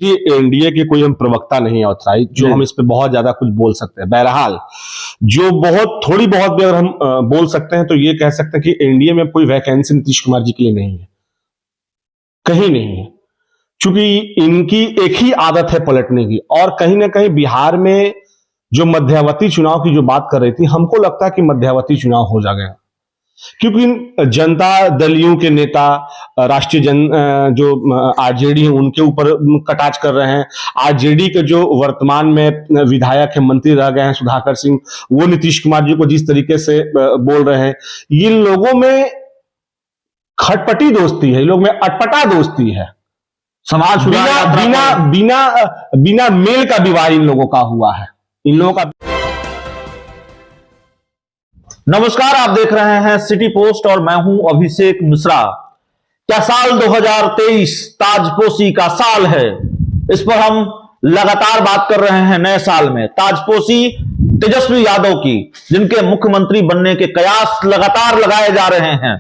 कि एनडीए के कोई हम प्रवक्ता नहीं है ऑथराइज जो हम इस पे बहुत ज्यादा कुछ बोल सकते हैं। बहरहाल जो बहुत थोड़ी बहुत भी अगर हम बोल सकते हैं तो ये कह सकते हैं कि एनडीए में कोई वैकेंसी नीतीश कुमार जी के लिए नहीं है, कहीं नहीं है, क्योंकि इनकी एक ही आदत है पलटने की। और कहीं ना कहीं बिहार में जो मध्यावधि चुनाव की जो बात कर रही थी, हमको लगता है कि मध्यावधि चुनाव हो जाएगा, क्योंकि जनता दलियों के नेता राष्ट्रीय जो आरजेडी है उनके ऊपर कटाक्ष कर रहे हैं। आरजेडी के जो वर्तमान में विधायक है, मंत्री रह गए हैं सुधाकर सिंह, वो नीतीश कुमार जी को जिस तरीके से बोल रहे हैं, इन लोगों में खटपटी दोस्ती है, इन लोगों में अटपटा दोस्ती है। समाज बिना बिना बिना बिना मेल का विवाह इन लोगों का हुआ है, इन लोगों का। नमस्कार, आप देख रहे हैं सिटी पोस्ट और मैं हूं अभिषेक मिश्रा। क्या साल 2023 ताजपोशी का साल है? इस पर हम लगातार बात कर रहे हैं। नए साल में ताजपोशी तेजस्वी यादव की, जिनके मुख्यमंत्री बनने के कयास लगातार लगाए जा रहे हैं,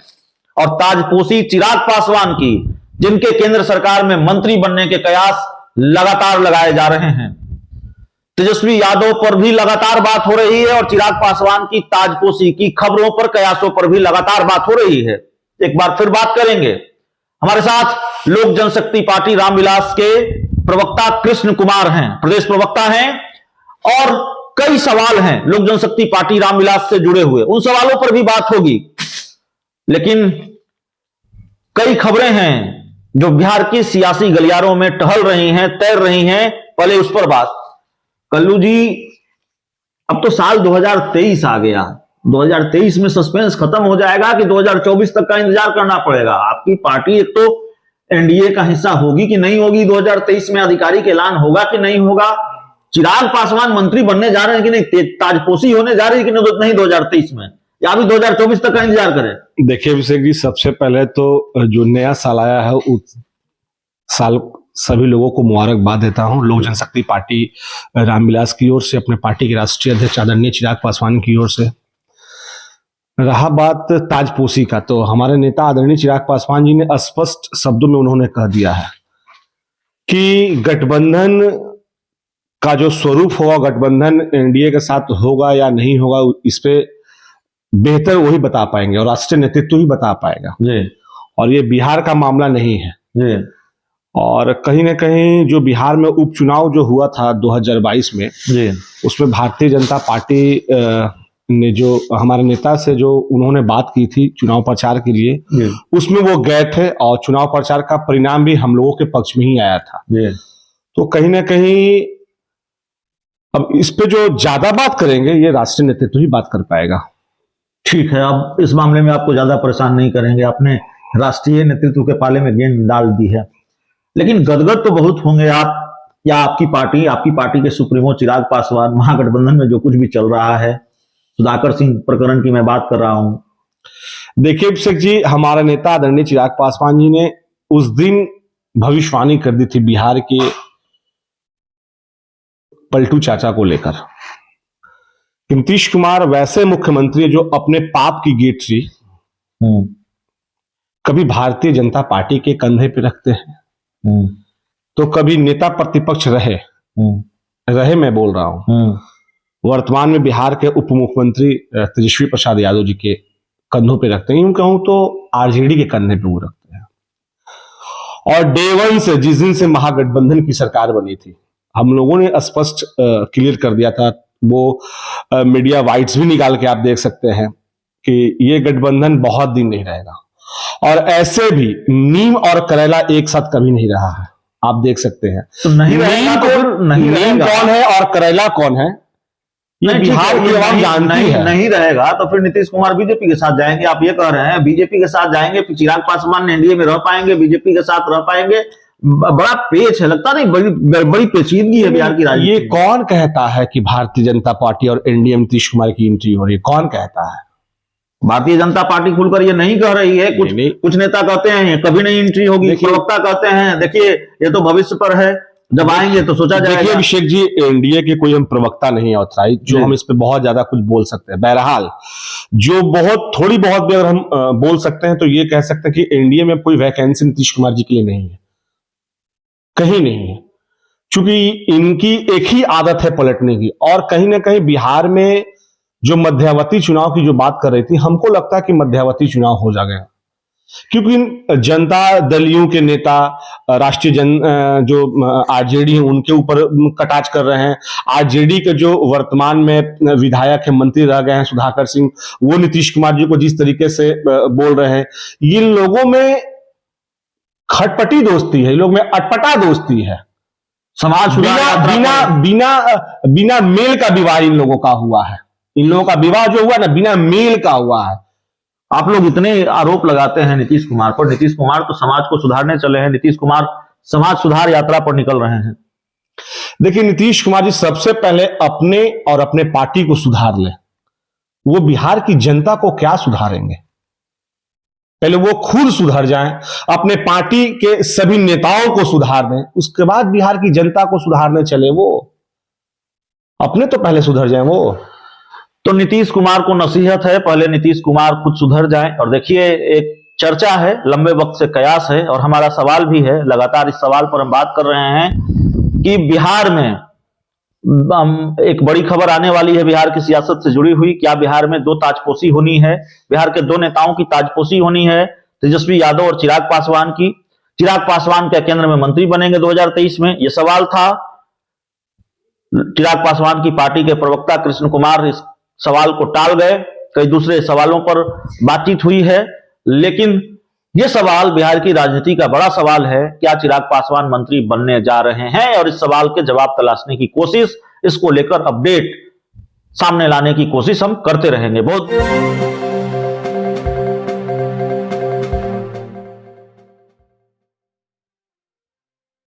और ताजपोशी चिराग पासवान की, जिनके केंद्र सरकार में मंत्री बनने के कयास लगातार लगाए जा रहे हैं। तेजस्वी यादव पर भी लगातार बात हो रही है और चिराग पासवान की ताजपोशी की खबरों पर, कयासों पर भी लगातार बात हो रही है। एक बार फिर बात करेंगे। हमारे साथ लोक जनशक्ति पार्टी रामविलास के प्रवक्ता कृष्ण कुमार हैं, प्रदेश प्रवक्ता हैं, और कई सवाल हैं लोक जनशक्ति पार्टी रामविलास से जुड़े हुए, उन सवालों पर भी बात होगी। लेकिन कई खबरें हैं जो बिहार की सियासी गलियारों में टहल रही हैं, तैर रही हैं। पहले उस पर बात। कल्लू जी, अब तो साल 2023 आ गया। 2023 में सस्पेंस खत्म हो जाएगा कि 2024 तक का इंतजार करना पड़ेगा? आपकी पार्टी एक तो एनडीए का हिस्सा होगी कि नहीं होगी? 2023 में आधिकारिक ऐलान होगा कि नहीं होगा? चिराग पासवान मंत्री बनने जा रहे हैं कि नहीं? ताजपोशी होने जा रही है कि नहीं 2023 में, या अभी 2024 तक का इंतजार करें? देखिए अभिषेक जी, सबसे पहले तो जो नया साल आया है उस साल सभी लोगों को मुबारकबाद देता हूं। लोक जनशक्ति पार्टी रामविलास की ओर से, अपने पार्टी के राष्ट्रीय अध्यक्ष आदरणीय चिराग पासवान की ओर से। रहा बात ताजपोशी का, तो हमारे नेता आदरणीय चिराग पासवान जी ने स्पष्ट शब्दों में उन्होंने कह दिया है कि गठबंधन का जो स्वरूप होगा, गठबंधन एनडीए के साथ होगा या नहीं होगा, इस पे बेहतर वही बता पाएंगे और राष्ट्रीय नेतृत्व ही बता पाएगा जी। और ये बिहार का मामला नहीं है जी। और कहीं ना कहीं जो बिहार में उपचुनाव जो हुआ था 2022 में जी, उसमें भारतीय जनता पार्टी ने जो हमारे नेता से जो उन्होंने बात की थी चुनाव प्रचार के लिए, उसमें वो गए थे और चुनाव प्रचार का परिणाम भी हम लोगों के पक्ष में ही आया था जी। तो कहीं ना कहीं अब इस पे जो ज्यादा बात करेंगे, ये राष्ट्रीय नेतृत्व ही बात कर पाएगा। ठीक है, अब इस मामले में आपको ज्यादा परेशान नहीं करेंगे, आपने राष्ट्रीय नेतृत्व के पाले में गेंद डाल दी है। लेकिन गदगद तो बहुत होंगे आप या आपकी पार्टी के सुप्रीमो चिराग पासवान, महागठबंधन में जो कुछ भी चल रहा है, सुधाकर सिंह प्रकरण की मैं बात कर रहा हूं। देखिए अभिषेक जी, हमारा नेता आदरणीय चिराग पासवान जी ने उस दिन भविष्यवाणी कर दी थी बिहार के पलटू चाचा को लेकर। नीतीश कुमार वैसे मुख्यमंत्री जो अपने पाप की गिरफ्तारी कभी भारतीय जनता पार्टी के कंधे पे रखते हैं, तो कभी नेता प्रतिपक्ष रहे मैं बोल रहा हूं, वर्तमान में बिहार के उप मुख्यमंत्री तेजस्वी प्रसाद यादव जी के कंधों पे रखते हैं। यूं कहूं तो आरजेडी के कंधे पे वो रखते हैं। और डे वन से, जिस दिन से महागठबंधन की सरकार बनी थी, हम लोगों ने स्पष्ट क्लियर कर दिया था, वो मीडिया वाइट्स भी निकाल के आप देख सकते हैं कि ये गठबंधन बहुत दिन नहीं रहेगा। और ऐसे भी नीम और करेला एक साथ कभी नहीं रहा है, आप देख सकते हैं। तो नहीं रहेगा तो फिर नीम कौन है और करेला कौन है, ये बिहार की आवाम जानती है। नहीं रहेगा तो फिर नीतीश कुमार बीजेपी के साथ जाएंगे, आप ये कह रहे हैं? बीजेपी के साथ जाएंगे, फिर चिराग पासवान एनडीए में रह पाएंगे, बीजेपी के साथ रह पाएंगे? बड़ा पेच है, लगता नहीं? बड़ी पेचीदगी है बिहार की राजनीति। ये कौन कहता है कि भारतीय जनता पार्टी और एनडीए में नीतीश कुमार की एंट्री हो रही है? कौन कहता है? भारतीय जनता पार्टी खुलकर ये नहीं कह रही है। कुछ नेता कहते हैं कभी नहीं एंट्री होगी, प्रवक्ता कहते हैं देखिए ये तो भविष्य पर है, जब आएंगे तो सोचा जाएगा। देखिए अभिषेक जी, एनडीए के कोई हम प्रवक्ता नहीं है ऑथराइज जो हम इस पे बहुत ज्यादा कुछ बोल सकते हैं। बहरहाल जो बहुत थोड़ी बहुत भी अगर हम बोल सकते हैं तो ये कह सकते हैं कि एनडीए में कोई वैकेंसी नीतीश कुमार जी के लिए नहीं है, कहीं नहीं है, चूंकि इनकी एक ही आदत है पलटने की, और कहीं ना कहीं बिहार में जो मध्यावधि चुनाव की जो बात कर रही थी, हमको लगता है कि मध्यावधि चुनाव हो जाएगा, क्योंकि जनता दलियों के नेता राष्ट्रीय जो आरजेडी है उनके ऊपर कटाक्ष कर रहे हैं। आरजेडी के जो वर्तमान में विधायक है, मंत्री रह गए हैं सुधाकर सिंह, वो नीतीश कुमार जी को जिस तरीके से बोल रहे हैं, इन लोगों में खटपटी दोस्ती है, इन लोगों में अटपटा दोस्ती है। समाज सुधार बिना मेल का विवाह इन लोगों का हुआ है। इन लोगों का विवाह जो हुआ ना, बिना मेल का हुआ है। आप लोग इतने आरोप लगाते हैं नीतीश कुमार पर। नीतीश कुमार तो समाज को सुधारने चले हैं, नीतीश कुमार समाज सुधार यात्रा पर निकल रहे हैं। देखिए, नीतीश कुमार जी सबसे पहले अपने और अपने पार्टी को सुधार ले। वो बिहार की जनता को क्या सुधारेंगे? पहले वो खुद सुधर जाएं, अपने पार्टी के सभी नेताओं को सुधार दें, उसके बाद बिहार की जनता को सुधारने चले। वो अपने तो पहले सुधर जाएं। वो तो नीतीश कुमार को नसीहत है, पहले नीतीश कुमार खुद सुधर जाएं। और देखिए, एक चर्चा है, लंबे वक्त से कयास है, और हमारा सवाल भी है, लगातार इस सवाल पर हम बात कर रहे हैं कि बिहार में एक बड़ी खबर आने वाली है बिहार की सियासत से जुड़ी हुई। क्या बिहार में दो ताजपोशी होनी है? बिहार के दो नेताओं की ताजपोशी होनी है, तेजस्वी यादव और चिराग पासवान की। चिराग पासवान क्या केंद्र में मंत्री बनेंगे 2023 में? यह सवाल था। चिराग पासवान की पार्टी के प्रवक्ता कृष्ण कुमार इस सवाल को टाल गए, कई दूसरे सवालों पर बातचीत हुई है, लेकिन यह सवाल बिहार की राजनीति का बड़ा सवाल है। क्या चिराग पासवान मंत्री बनने जा रहे हैं? और इस सवाल के जवाब तलाशने की कोशिश, इसको लेकर अपडेट सामने लाने की कोशिश हम करते रहेंगे। बहुत